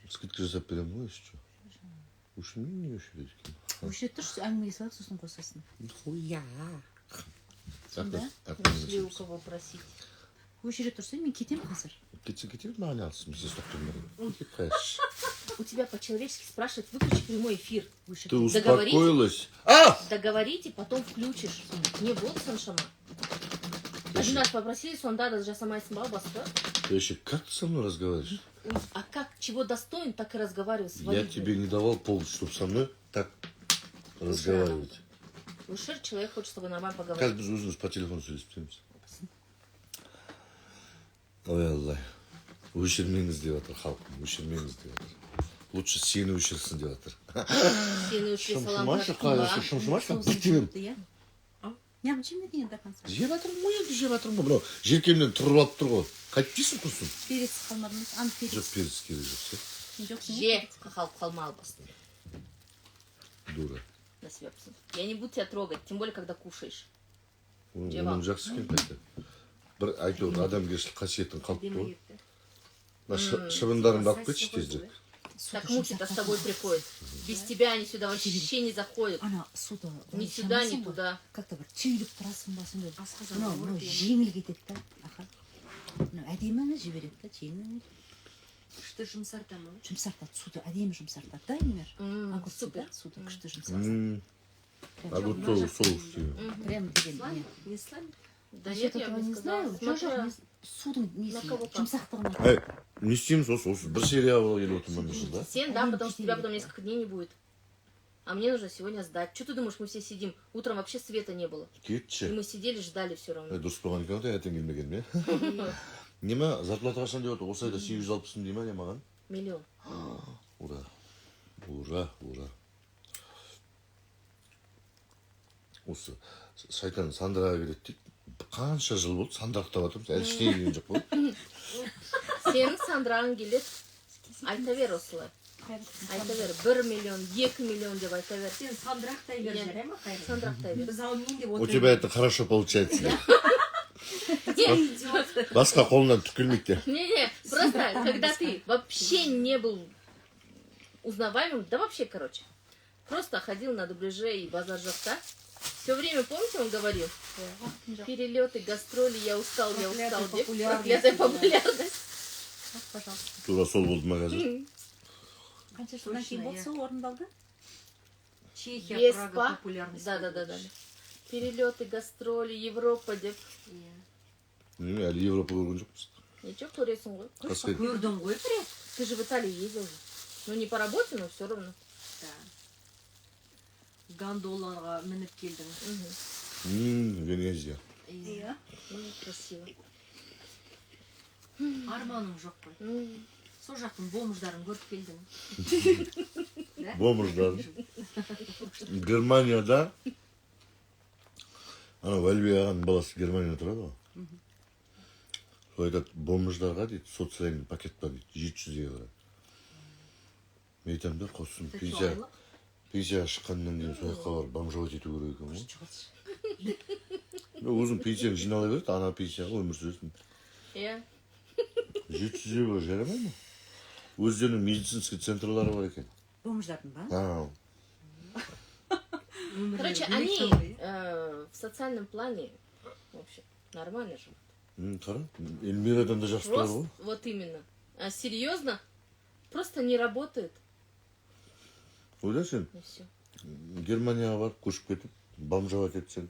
Скидка жасап берем ғой еще. Ушумен не өшіреді екен? Өшіреді тұршы, әңгімеге салып, сосын қосасың. Нихуя. Сонда, Если у кого просить. өшіре тұрса, мен кетем қазір. Кетсе, маған алсын, біз тоқтамай. У тебя по-человечески спрашивают, выключи прямой эфир. Ты успокоилась? Договорите, потом включишь. Не болды соншама. Один раз попросили, сонда да жасамайсың ба басқа? Ты вообще как ты со мной разговариваешь? А как, чего достоин, так и разговаривай. Я тебе не давал повод, чтобы со мной так разговаривать. Ушер, человек хочет с тобой нормально Как поговорить. без узнаешь по телефону сөйлеспейміз? Ой, Аллах. Өшірмеңіз деп жатыр халқым, өшірмеңіз деп жатыр. Лучше сені өшірсін деп жатыр. Сені өшіре салам. Шымшымашы, бітемем. Ням жемеді енді до конца. Жеп жатырмын ғой, енді жеп жатырмын ғой. Мынау желкемнен тұрып алып тұр ғой. Қайтпейсің құрсын? Перец қалмадым. Ан перец. Жоқ, перец керек жоқ. Жоқсың. Же, қалып қалма албасын. Дура. На себя посмотри. Я не буду тебя трогать, тем более, когда кушаешь. Оның жақсы екен қайта. Бір әйтеуір адамгершілік қасиетін қалыпты ғой. Шыбындарыңды алып кетші тезірек. Так мучит-то с тобой приходит. Без тебя они сюда вообще не заходят. Ана суда. Ни сюда, ни туда. Как-то бір түйіліп тұрасың ба сондай. Мынау жеңіл кетеді да. Мынау әдемі жібереді да, жеңіл. Күшті жұмсартамын. Жұмсартады, суды әдемі жұмсартады да, немер. Супер. Суды күшті жұмсартады. А вот соус істеймін. Прям деген. Не слабый? Да Нет, нет, я этого бы не сказала. знаю. Жоқ, судың несін, жұмсақтығына. Ай, не істейміз осы бір сериал келіп отырмын да? Сен, да, потому что тебя потом несколько дней не будет. А мне нужно сегодня сдать. Что ты думаешь, мы все сидим? Утром вообще света не было. И Кетші. мы сидели, ждали все равно. Дұрыс болған екен ғой, ертең келмеген ме? Неме, зарплата қашан деп отыр? Осы айда 860 дей ма не маған? Миллион. Ура. Ура, ура. Осы шайтан сандыраға келеді дейді. Қанша жыл болды сандырақтап жатырмыз, әлі ештеңе келген жоқ қой. Сенің сандырағың келеді. Айта бер осылай. Айта бер. 1 миллион, 2 миллион деп айта бер. Сен сандырақтай бер жарай ма қайры? Сандырақтай бер. Біз аумен деп У отырмыз. тебя это хорошо получается. Басқа қолынан түк келмейді. Не-не, просто когда ты вообще не был узнаваемым, да вообще, короче, просто ходил на дубляже и базар жоқта. Все время, помните, он говорил? Перелеты, гастроли, я устал, деп. Проклятая популярность. Пожалуйста. Тура сол болды ма қазір? Қанша жылдан кейін болды сол орындалды? Чехия, Прага популярность. Да. Перелеты, гастроли, Европа, деп. Неме, әлі Европа көрген жоқпыз. Ничего, көресің ғой. Көрдің ғой, Фред? Ты же в Италию ездил же. Ну, не по работе, но все равно. Да. Гондолаға мініп келдің. Венезия. Иә. Красиво. Арманым жоқ қой. Сол жақтың бомждарын көріп келдің. Бомждар. Германияда ана Вальби ағаның баласы Германияда тұрады ғой. Сол айтады, бомждарға дейді, социальный пакет бар дейді, 700 евро. Мен айтамын да, қосын, пенсияға шыққаннан кейін сол жаққа барып бомжовать ету керек екен ғой. Өзің пенсияң жинала береді, ана пенсияға өмір сүресің. Иә. 700 евро жарамай ма? Өздерінің медицинский центрлары бар екен. Бомждардың ба? Короче, они в социальном плане вообще нормально живут. Қара, Эльмирадан да жақсы тұрады ғой. Вот именно. А серьезно? Просто не работает. Ойла сен, И все. Германияға барып көшіп кетіп, бомжовать етсең,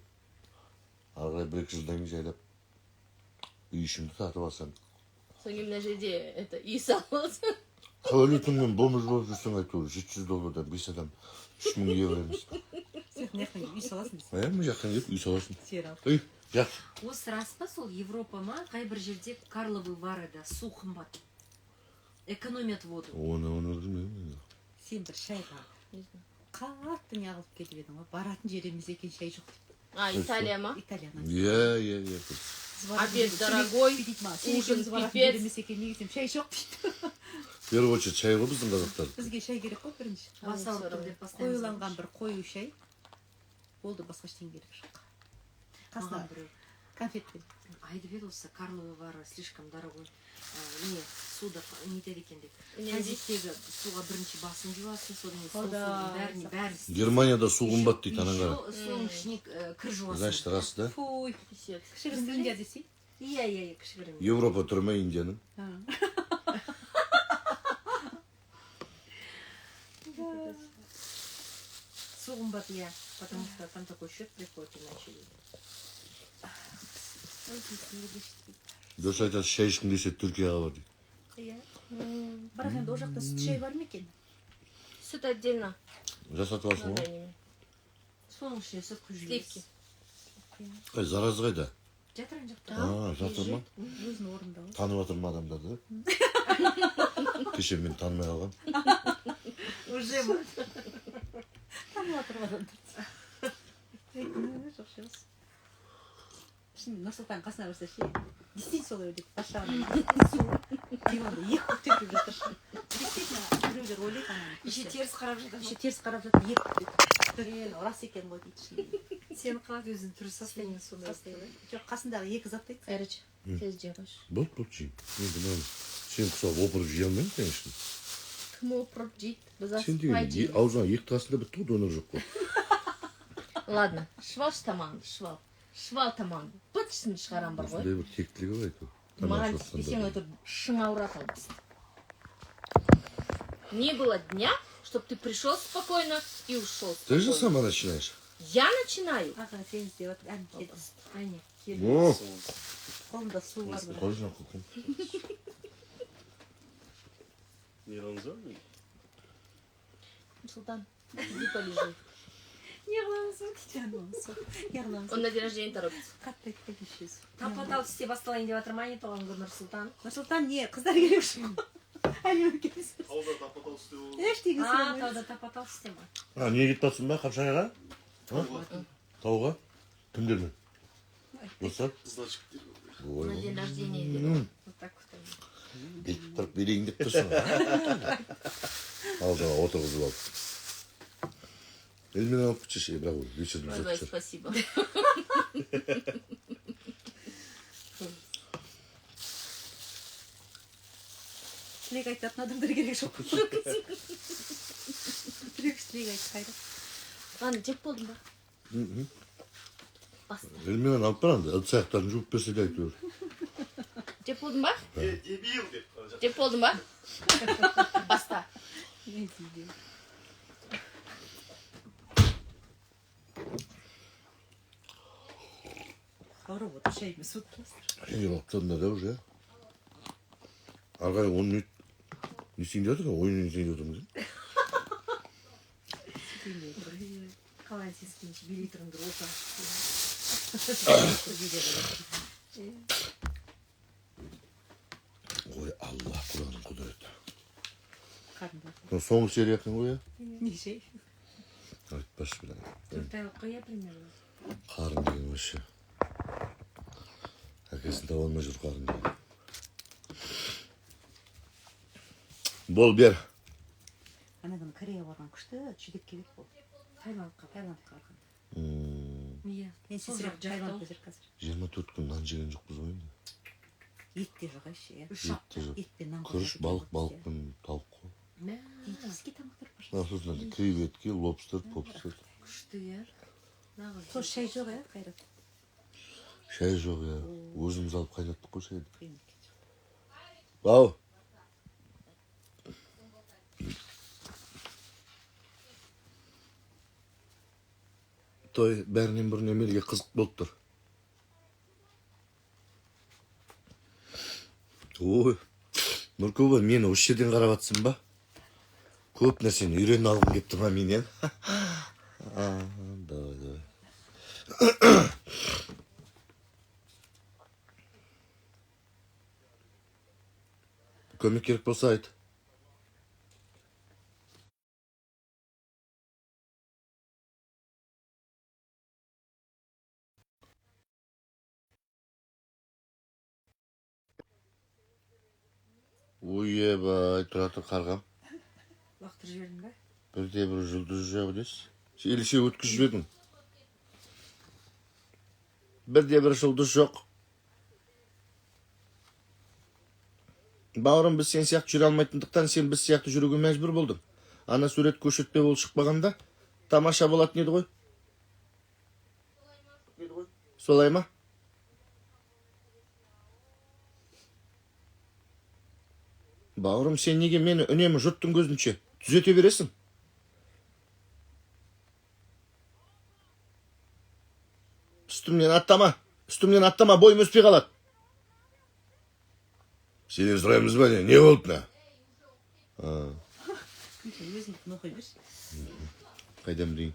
ары қарай 1-2 жылдан кейін жайлап үй ішімді сатып алсаң. Соң кейін мына жерде это үй салып. Валютыңмен бомж болып жүрсең әйтеуір $700 5 адам 3000 евро емес па. Сен мына жақтан үй саласың дейсің. Мына жақтан келіп үй саласың. Серал. Үй, жақ. Осы рас па сол Европа ма? Қай бір жерде Карловы Варада су қымбат. Экономят воду. Оны білмеймін. Сен бір шайға қатты неғылып кетіп едің ғой. Баратын жер емес екен, шай жоқ. А, Италия ма? Италияна. Иә. Обед дорогой, ужин жер пипец. емес екен, неге десем, шай жоқ дейді. В первую очередь шай ғой біздің қазақтар. Бізге шай керек қой бірінші. Бас ауырып тұр деп бастаймыз. Қоюланған бір қою шай. Болды, басқа ештеңе керек жоқ. Маған біреу Конфетпен. айтып еді осы Карловы Вара слишком дорогой. Не, суды нетеді екен деп. Не Транзиттегі суға бірінші басын жуасың, содан кейін сол Ода. судың бәрін Германияда су қымбат дейді анан еще қара. соның ішіне кір жуасың. Значит, рас да? Фуй. Писец. Кішігірім Индия десей. Иә, кішігірім. Европа түрме Индияның. Су қымбат, иә, потому что там такой счет приходит иначе. Дұрыс айтасыз, шай ішкім келсе Түркияға бар дейді. Иә. Бірақ енді ол жақта сүт шай бар ма екен? Сүт отдельно. Жасатып алсың ғой. Нормальными. Соның ішіне сүт Сливки. Заразы қайда? Жатыр ана жақта. Жатыр ма? Өзін орындау. Танып жатыр ма адамдарды? Кеше мен танымай қалғам. Уже ма? Танып жатыр адамдар. Жоқ шығыс. Şimdi Нұрсұлтан қасына барса ше, действительно солай деп патшаның су диванды екі көтеріп жатыр. Действительно біреулер ойлайды ананы. Еще теріс қарап жатыр. Еще теріс қарап жатыр, екі көтеріп. Рас екен ғой дейді шынымен. Сені қалады өзінің түрі состояние сондай. Жоқ, қасындағы екі зат дейді. Эрич, тез делаешь. Болды жеймін. Енді мынаны сен құсап опырып жей алмаймын, конечно. Кім опырып жейді? Біз Сен деген асықпай аузыңа екі тасында бітті ғой, донор жоқ қой. Ладно, швал тамағыңды, швал. Швал тамағыңды. Бытшысын шығарам бар ғой. Осындай бір тектілігі бар айту. Маған тиіспесең өтір шың ауырат алып. Не было дня, чтобы ты пришел спокойно и ушел Ты же спокойно. сама начинаешь. Я начинаю. Аға, сен іздеп отыр, ән келді. Әне. О, Қолымда су бар бір. қой жинап қойқым. Не рамзан? Султан, иди полежи. Не қыламыз ба? Не қыламыз Он на день рождения торопится. қатты айтпай кешесіз. Тапа-тал түсте басталайын деп жатыр ма не тоған Нұрсұлтан? Нұрсұлтан не, қыздар керек үшін. Әлем келесіз. Тауда тапа-тал үсте ол. Ештеңе сөйлемейді. Тауда тапа-тал түсте ма? Не кетіп жатсың ба, Қапшағайға? Тауға? Кімдермен? Достар? Значит, На день рождения иди. Вот так вот. Бүйтіп тұрып берейін деп тұрсың. Алдыға отырғызып алып. Елмен алып күтші, бірақ ол вечердің Ой, жатыр. спасибо. Тілек айтатын адамдар керек жоқ. Тілек айтып қайда. Ладно, жеп болдың ба? Баста. Елмен алып барамды, ыдыс аяқтарын жуып берсе де айтып Жеп болдың ба? дебил деп. Жеп болдың ба? Баста. Не дейді. Ауырып отыр, шаймен суыт бастыр. Егер оқтадың да уже. Арғай 10 минут не істейін деп жатыр, ойын не істейін деп отырмыз. Қалай сескенші билей тұрыңдар ота. Ой, Алла, Құраның құдіреті. Қарында. Соңғы серияқтың ғой, я? Не жей. Айтпашы білән. 4 айлық қоя примерно. Қарын деген вообще. Әкесін таба алмай жүр қарын деген. Бол бер. Ана күні Корея барған күшті жүдеп келеді бұл. Тайландқа. Таиландқа барған. Иә. Мен Сол сестрем жақ Таиландта жақтау. жүр қазір. 24 күн нан жеген жоқпыз ғой енді. Ет те жоқ әше. Үш Ет апта. те жоқ. Ет пен нан. Күріш, балық пен тауық қой. Мә, Бізге тамақтар бар. Сосын креветки, лобстер, попстер. күшті иә. Нағыз. Сол шай жоқ ә, Қайрат. Шай жоқ, я. Өзіміз алып қайнаттық қой шайды. Қиын екен. Бау. Той бәрінен бұрын Емелге қызық болып тұр. Ой, Нұркөбі, мені осы жерден қарап атсың ба? Көп нәрсені үйреніп алғым келіп тұр ма менен? Давай. Көмек керек болса айт. Ойебай, тұра тұр қарғам. Лақтырып жібердің ба? Бірде бір жұлдыз жоқ десіз. Елше өткізіп жібердің. Бірде бір жұлдыз жоқ. Бауырым, біз сен сияқты жүре алмайтындықтан сен біз сияқты жүруге мәжбүр болдың. Ана сурет көшетпе болып шықпағанда тамаша болатын еді ғой. Солай ма? Бауырым, сен неге мені үнемі жұрттың көзінше түзете бересің? Үстімнен аттама, бойым өспей қалады. Сенен сұраймыз ба не? Не болды на? Өзіңдікін оқи берші. Қайдам дейін.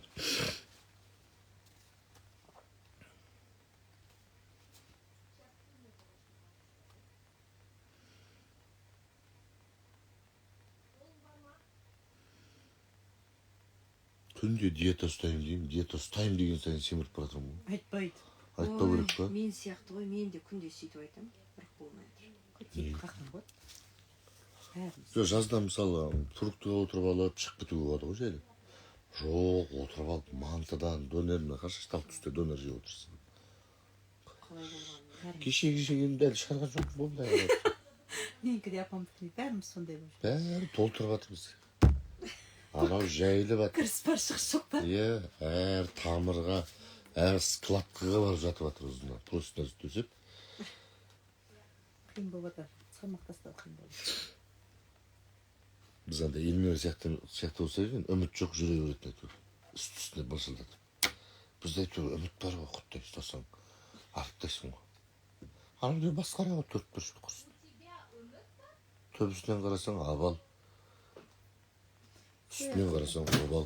Күнде диета ұстаймын деймін. Диета ұстаймын деген сайын семіріп бара жатырмын ғой. Айтпайды. Айтпау керек па? Мен сияқты ғой, мен де күнде сөйтіп айтамын, бірақ болмай жатыр. Тек қаққан ғой. Бәріміз. Жазда мысалы фруктыға отырып алып шығып кетуге болады ғой жайлы. Жоқ, отырып алып мантыдан, донеріне қаршы тал түсте донер жеп отырсың. Қалай болғанын. Кеше дәл шығарған жоқ болды. Менікі де апамдікі де бәріміз сондай болып жүр. Бәрі толтырып жатырмыз. Анау жайылып жатыр. Кіріс бар, шығыс жоқ па? Иә, әр тамырға, әр складкаға барып жатып жатыр ұзына. Просто төсеп. Қиын болып жатыр. Салмақ тастау қиын болып жатыр. Біз анда Елмира сияқты болса екен, үміт жоқ жүре беретін әйтеуір. Үсті-үстіне бырсылдатып. Бізде әйтеуір үміт бар ғой, құттай ұстасаң, арықтайсың ғой. Анау деу басқара ғой, төрт бір құрсын. Төбісінен қарасаң абал. Үстінен қарасаң обал.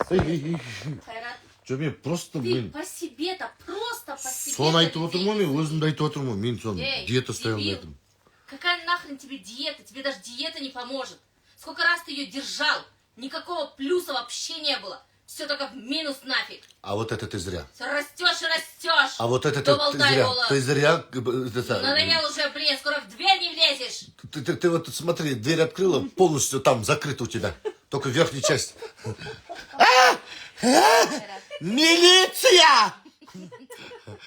Қайрат, Жоқ, мен просто ты мен по себе-то, просто по себе. соны айтып отырмын, мен өзімді айтып отырмын. Мен соны диета ұстай алмайтын. Какая нахрен тебе диета? Тебе даже диета не поможет. Сколько раз ты ее держал? Никакого плюса вообще не было. Все только в минус нафиг. А вот это ты зря. Все растешь и растешь. А вот это До ты болтай зря. было. Ты зря. Надоел уже, блин, скоро в дверь не влезешь. Ты вот смотри, дверь открыла, полностью там закрыта у тебя. Только верхняя часть. Милиция!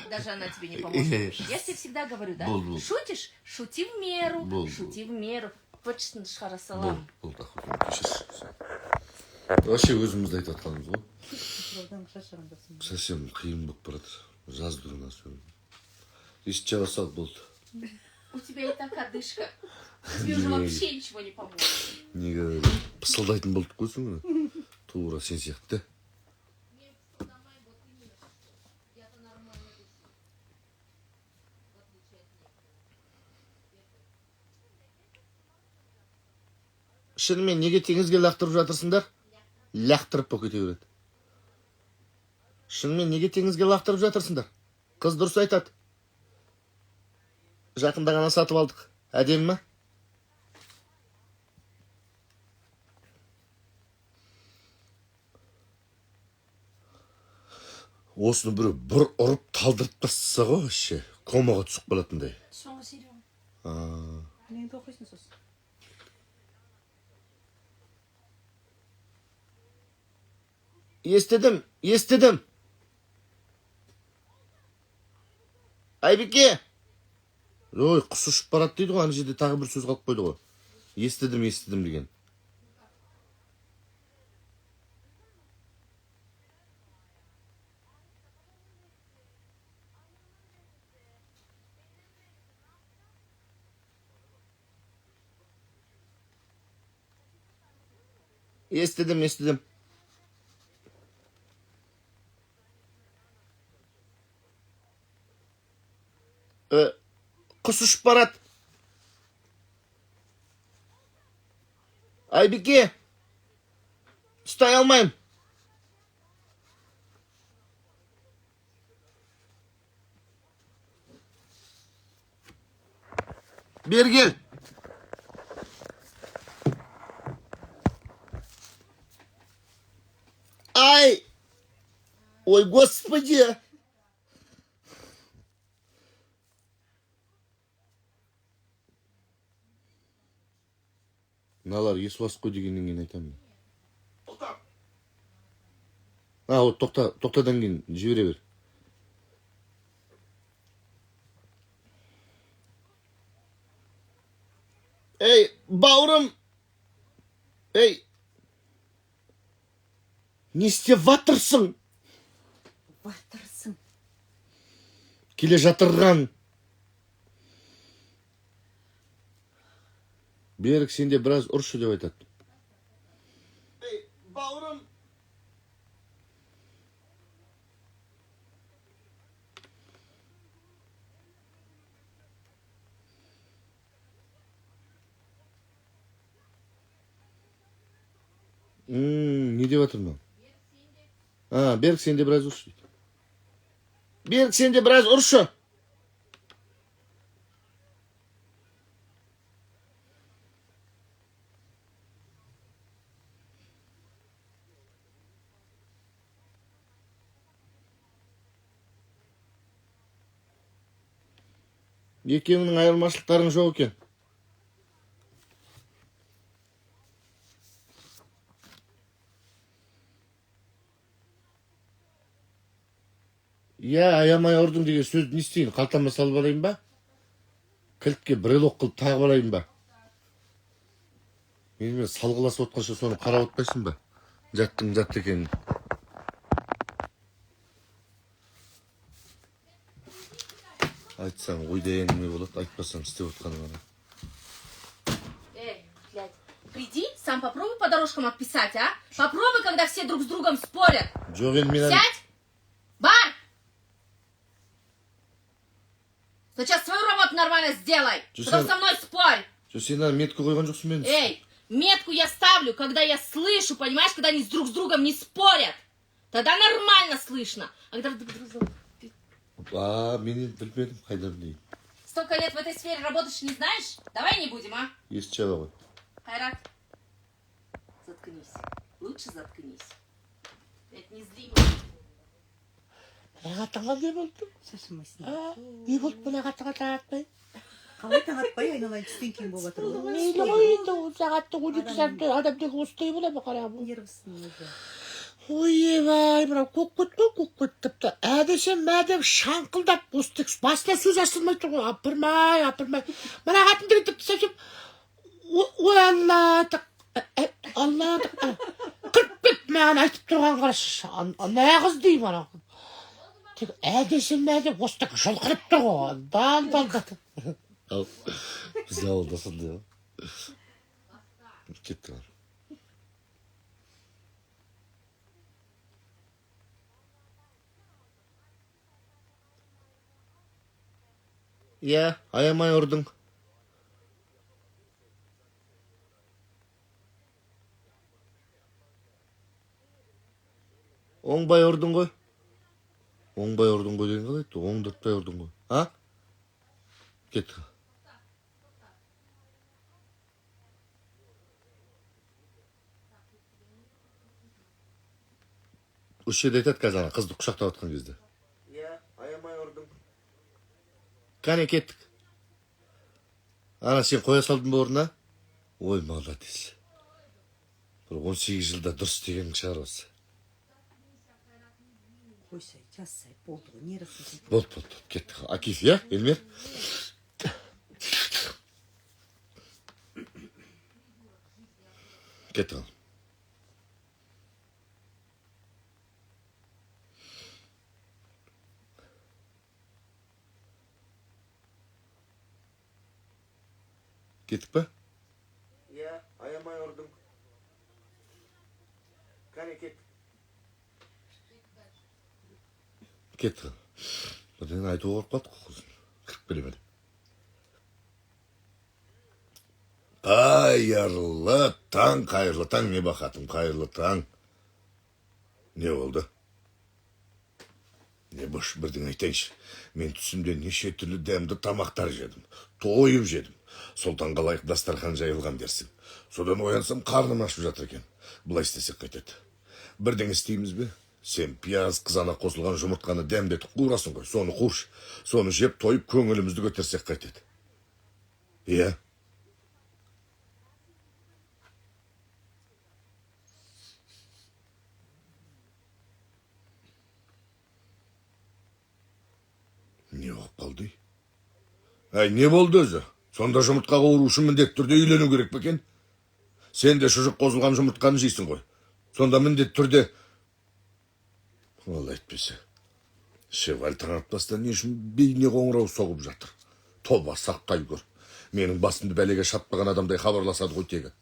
Даже она тебе не поможет. Я тебе всегда говорю, да? Бол. Шутишь? Шути в меру. Бол. Шути в меру. Почтын шарасалам. Болды, кешірсіз. Вообще өзімізді айтып атқанымыз ғой. Жолдан шаршағандасың. Совсем қиын болып барады. Жазды у нас. Если чего сал болды. У тебя и так одышка. Тебе уже вообще ничего не поможет. Неге пысылдайтын болдық қойсың ғой. Тура сен сияқты. Шынымен неге теңізге лақтырып жатырсыңдар? Лақтырып болып кете береді. Шынымен неге теңізге лақтырып жатырсыңдар? Қыз дұрыс айтады. Жақында ғана сатып алдық. Әдемі ма? Осыны бір ұрып талдырып тастаса ғой, вообще комаға түсіп қалатындай. Соңғы серия. Неңді оқисың сосын? Естідім. Айбеке! Ой, құс ұшып барады дейді ғой, ана жерде тағы бір сөз қалып қойды ғой. Естідім деген. Естідім. Құс ұшып барады. Айбеке! Ұстай алмайым. Бер кел. Ай! Ой, господи! Мыналар есуас қой дегеннен кейін айтамын. Тоқта! Вот тоқтадан кейін жібере бер. бауырым. Ей. Не істеп ватырсың? Батырсың. Келе жатырған. Берік сенде біраз ұршы деп айтады. Ей, бауырым. Не деп жатыр мынау? Берік сенде біраз ұршы дейді. Берік сенде біраз ұршы. Екеуінің айырмашылықтарың жоқ екен. Аямай ұрдың деген сөзді не істейін? Қалтама салып алайын ба? Кілтке брелок қылып тағып алайын ба? Менімен салғыласып отқанша соны қарап отпайсың ба? Жаттың жат екенін. Айтсаң ойда әңгіме болады, айтпасаң істеп отқаның. Эй, блядь, приди, сам попробуй по дорожкам отписать, а? Попробуй, когда все друг с другом спорят. Жоқ, енді мен... Сядь! Бар! Сейчас свою работу нормально сделай. Потом со мной спорь. Что, сен метку қойған жоқсың мен? Эй, метку я ставлю, когда я слышу, понимаешь, когда они друг с другом не спорят. Тогда нормально слышно. А когда друг друга... Мен білмедім, қайда білейін. Столько лет в этой сфере работаешь, не знаешь? Давай не будем, а? Есть чава ғой. Хайрат, заткнись. Лучше заткнись. Это не зли. Тағатыңа не болды? Шашымайсың. Не болды бұл ағатыңа тағатпай? Қалай таң атпай айналайын түстен кейін болып жатыр ғой. Мейлі ғой енді ол сағаттың 12 сағатта адамдегі осылай болады ма қара бұл? Нервісің өзі. Ой-ебай, мынау көккөт қой, көккөт тіпті әдесем мәдем шаңқылдап осы тек басына сөз ашылмай тұр ғой. Апырмай. Мына қатынды тіпті сәкеп ой Алла кіріп кеп маған айтып тұрған қарашы. Нағыз деймін ана. Тек әдесем мәдем осы тек жұлқырып тұр ғой. Дал. Біз ауылдасың деп. Кетті бар. Аямай ұрдың. Оңбай ұрдың ғой. Оңбай ұрдың ғой деген қалай айтты? Оңдыртпай ұрдың ғой. А? Кетті. Үш жерде айтады қазір ана қызды құшақтап атқан кезде. Аямай ұрдың. Кәне кеттік. Ана сен қоя салдың ба орнына? Ой, молодец. Бір 18 жылда дұрыс деген шығар осы. Қойсай, жазсай, болды ғой, нервісің. Болды, кеттік. Акиф, Эльмир? Кеттік. Кеттік па? Аямай ұрдың. Кәне кеттік. Кеттік. Бұдан айтуға қорқып қалдық қой. Кіріп келемеді. Қайырлы таң, қайырлы таң, не бақатым, қайырлы таң. Не болды? Не бош, бірдің айтайыншы. Мен түсімде неше түрлі дәмді тамақтар жедім. Тойып жедім. Солтанға лайық дастархан жайылған дерсің. Содан оянсам қарным ашып жатыр екен. Бұлай істесек қайтеді. Бірдің істейміз бе? Сен пияз қызана қосылған жұмыртқаны дәмдетіп қуырасың ғой. Соны қуырш. Соны жеп тойып көңілімізді көтерсек қайтеді. Иә? Не болып қалды? Не болды өзі? Сонда жұмыртқа қуыру үшін міндетті түрде үйлену керек пе екен? Сен де шұжық қозылған жұмыртқаны жейсің ғой. Сонда міндетті түрде... Ол әйтпесе. Шеваль таратпастан не үшін бейне қоңырау соғып жатыр? Тоба сақтай көр. Менің басымды бәлеге шатпаған адамдай хабарласады ғой тегі.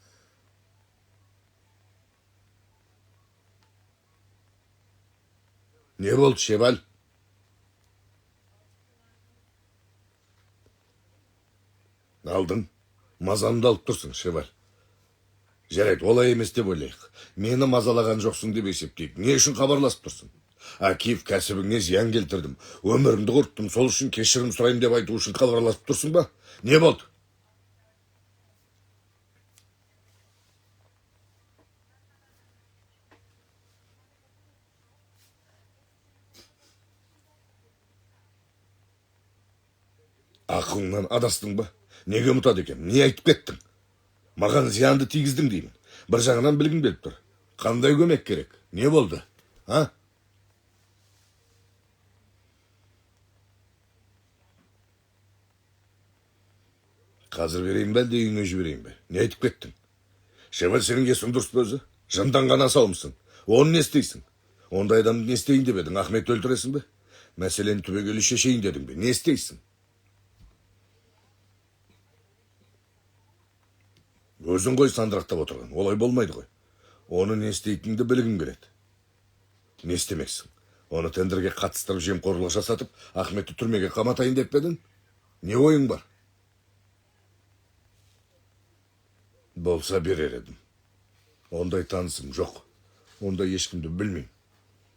Не болды, Шеваль? Алдың. Мазамды алып тұрсың, Шеваль. Жарайды, олай емес деп ойлайық. Мені мазалаған жоқсың деп есептейік. Не үшін хабарласып тұрсың? Акиев, кәсібіңе зиян келтірдім. Өмірімді құрттым. Сол үшін кешірім сұрайын деп айту үшін хабарласып тұрсың ба? Не болды? Ақылыңнан адастың ба? Неге ұмытады екен? Не айтып кеттің? Маған зиянды тигіздің деймін. Бір жағынан білгім келіп тұр. Қандай көмек керек? Не болды? А? Қазір берейін бе, әлде үйіңе жіберейін бе? Не айтып кеттің? Шеваль, сенің есің дұрыс па өзі? Жынданған асаумсың. Оны не істейсің? Ондай адамды не істейін деп едің? Ахметті өлтіресің бе? Мәселені түбегейлі шешейін дедің бе? Не істейсің? Өзің ғой сандырақтап отырған. Олай болмайды ғой. Оны не істейтінді білгің келеді. Не істемексің? Оны тендерге қатыстырып жемқорлық жасатып, Ахметті түрмеге қаматайын деп педің? Не ойың бар? Болса берер едім. Ондай танысым жоқ. Ондай ешкімді білмеймін.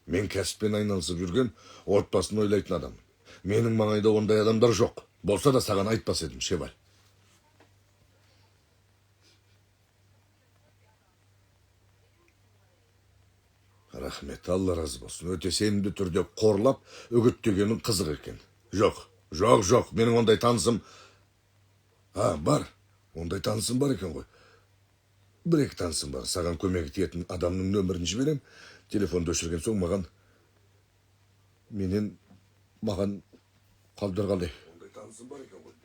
Мен кәсіппен айналысып жүрген, отбасын ойлайтын адаммын. Менің маңайда ондай адамдар жоқ. Болса да саған айтпас едім, Шеваль. Рахмет, Алла разы болсын. Өте сенімді түрде қорлап, үгіттегенің қызық екен. Жоқ. Менің ондай танысым... бар. Ондай танысым бар екен ғой. Бір-екі танысым бар. Саған көмек ететін адамның нөмірін жіберем. Телефонды өшірген соң маған қалдыр қалай. Ондай танысым бар екен ғой.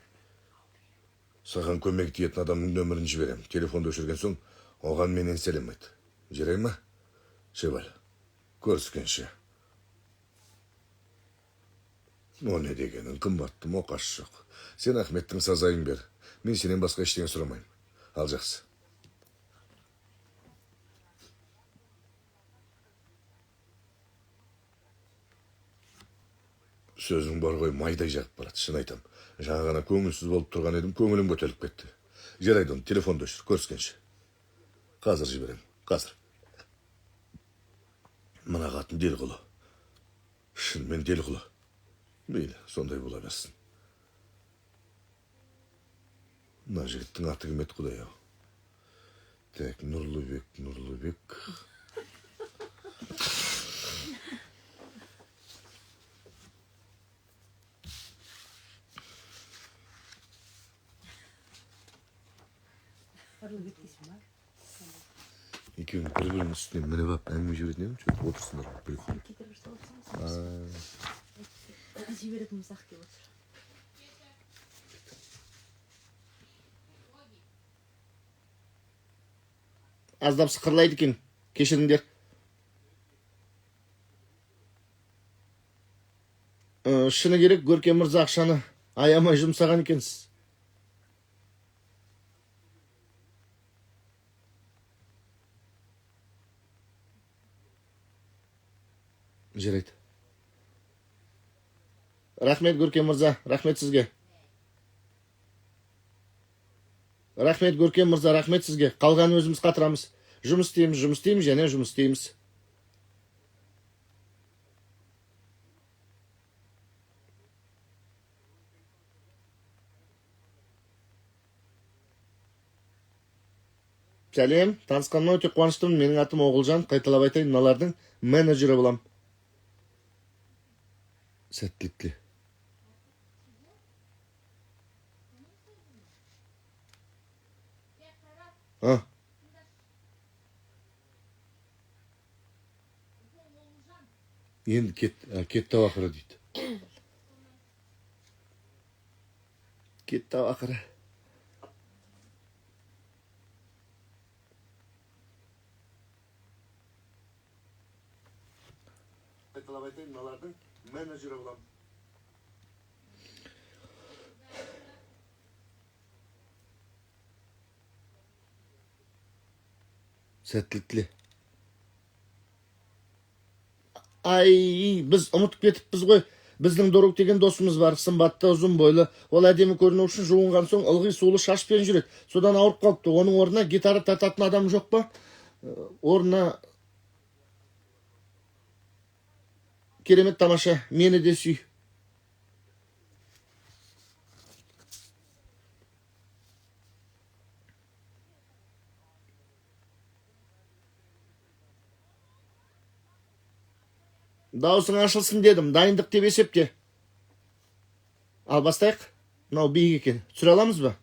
Саған көмек ететін адамның нөмірін жіберем. Телефонды өшірген соң оған менен сәлем айт. Жарай ма? Шеваль, көріскенше. О не дегенің, қымбаттым, оқаш жоқ. Сен Ахметтің сазайын бер. Мен сенен басқа ештеңе сұрамайым. Ал жақсы. Сөзің бар ғой, майдай жағып барады, шын айтам. Жаңа ғана көңілсіз болып тұрған едім, көңілім көтеріліп кетті. Жарайды, оны телефонды өшір, көріскенше. Қазір жіберем, қазір. Мына қатын дел құлы. Шынымен дел құлы. Мейлі, сондай бола берсін. Мына жігіттің аты кім еді, Құдай-ау? Так, Нұрлыбек. Екеуің бір-бірінің үстіне мініп алып әңгіме жіберетін едім, шөп отырсыңдар. Кетіріп салып жіберетін мысақ деп отыр. Аздап сықырлайды екен, кешіріңдер. Шыны керек, Көркем мырза ақшаны аямай жұмсаған екенсіз. Жарайды. Рахмет, Көркем мырза, рахмет сізге. Рахмет, Көркем мырза, рахмет сізге. Қалғаны өзіміз қатырамыз. Жұмыс істейміз, және жұмыс істейміз. Сәлем, танысқаныма өте қуаныштымын. Менің атым Оғылжан, қайталап айтайын, мыналардың менеджері болам. Сәттілікке. Енді кетті ақыры дейді. Кетті ақыры. қайталап айтайын, мыналардың менеджері боламын. Сәттілік тіле. Ай, біз ұмытып кетіппіз ғой. Біздің Дорог деген досымыз бар, сымбатты, ұзын бойлы. Ол әдемі көріну үшін жуынған соң ылғи сулы шашпен жүреді. Содан ауырып қалыпты. Оның орнына гитара тартатын адам жоқ па? Орнына керемет тамаша, мені де сүй. Даусың ашылсын дедім, дайындық деп есепте. Ал бастайық. Мынау биік екен. Түсіре аламыз ба?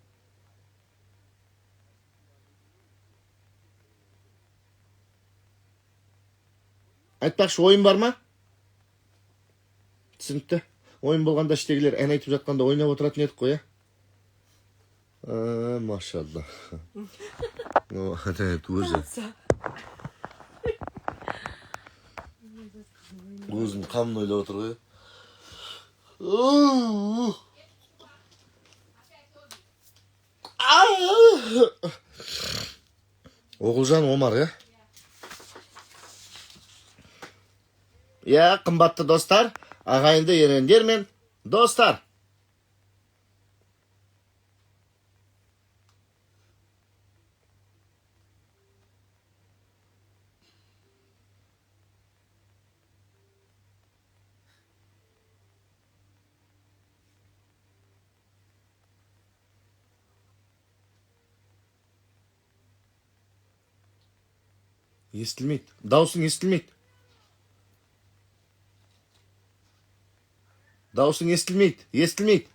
Айтпақшы, ойын бар ма? Түсінікті. Ойын болғанда іштегілер ән айтып жатқанда ойнап отыратын едік қой, машалла. Өзі. Өзім қамын ойлап отыр ғой. Оғылжан Омар, қымбатты достар, ағайынды ерендер мен достар. Естілмейді. Даусың естілмейді. Даусың естілмейді. Естілмейді.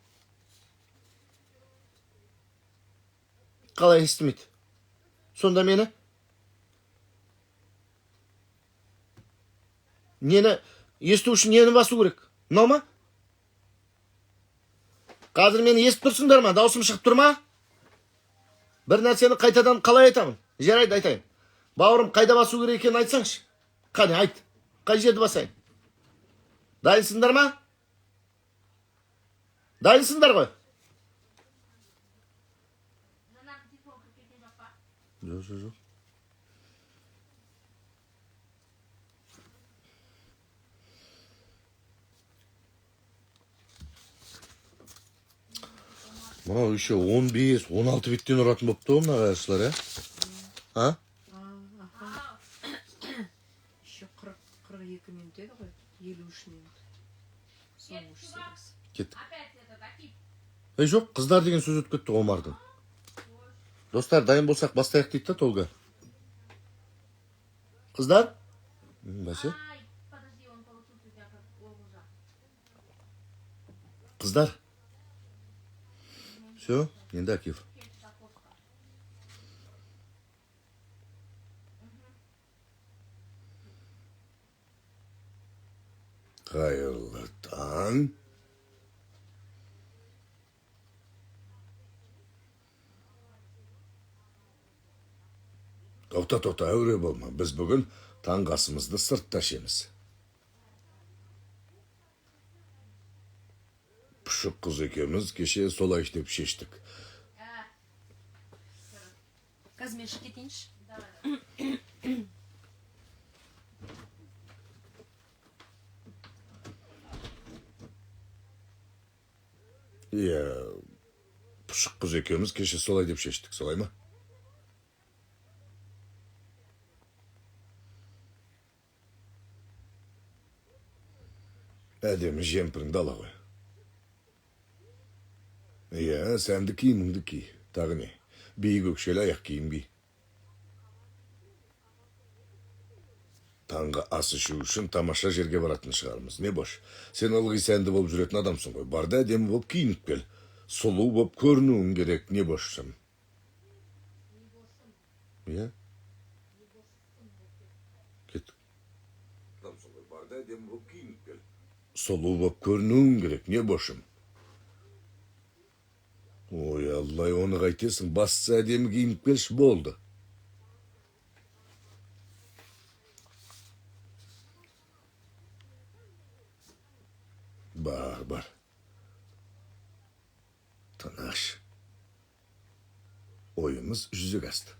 Қалай естілмейді? Сонда мені? Нені? Есту үшін нені басу керек? Мынау ма? Қазір мені естіп тұрсыңдар ма? Даусым шығып тұр ма? Бір нәрсені қайтадан қалай айтамын? Жарайды, айтайын. Бауырым, қайда басу керек екенін айтсаңшы. Қане, айт. Қай жерді басайын? Дайынсыңдар ма? Дайынсыңдар ғой? Жоқ. Мынау еще 15-16 биттен ұратын болыпты ғой мына қайыршылар, А? Еще 42 минут еді ғой, 53 минут. Соңғы сериясы. Кеттік. Жоқ, қыздар деген сөз өтіп кетті Омардың. Достар, дайын болсақ бастайық дейді Толга. Қыздар? Бәсе? Қыздар? Все, енді Акиф. Қайырлы таң. Тоқта, әуре болма. Біз бүгін таңғы асымызды сыртта ішеміз. Пұшық қыз екеуміз кеше солай деп шештік. Қазір мен шығып кетейінші. Пұшық қыз екеуміз кеше солай деп шештік, солай ма? Әдемі жемпіріңді ала ғой. Сәнді киіміңді ки. Тағы не? Биік өкшелі аяқ киім ки. Таңғы ас ішу үшін тамаша жерге баратын шығармыз. Не бош? Сен ылғи сәнді болып жүретін адамсың ғой. Барда әдемі болып киініп кел. Сұлу болып көрінуің керек. Не бошсың? Кеттік. Адамсың ғой. Барда әдемі болып киініп кел. Сұлу болып көрінуің керек, не бошым? Ой, Аллай, оны қайтесің, басса әдемі киініп келші, болды. Бар. Тыныш. Ойымыз жүзеге асты.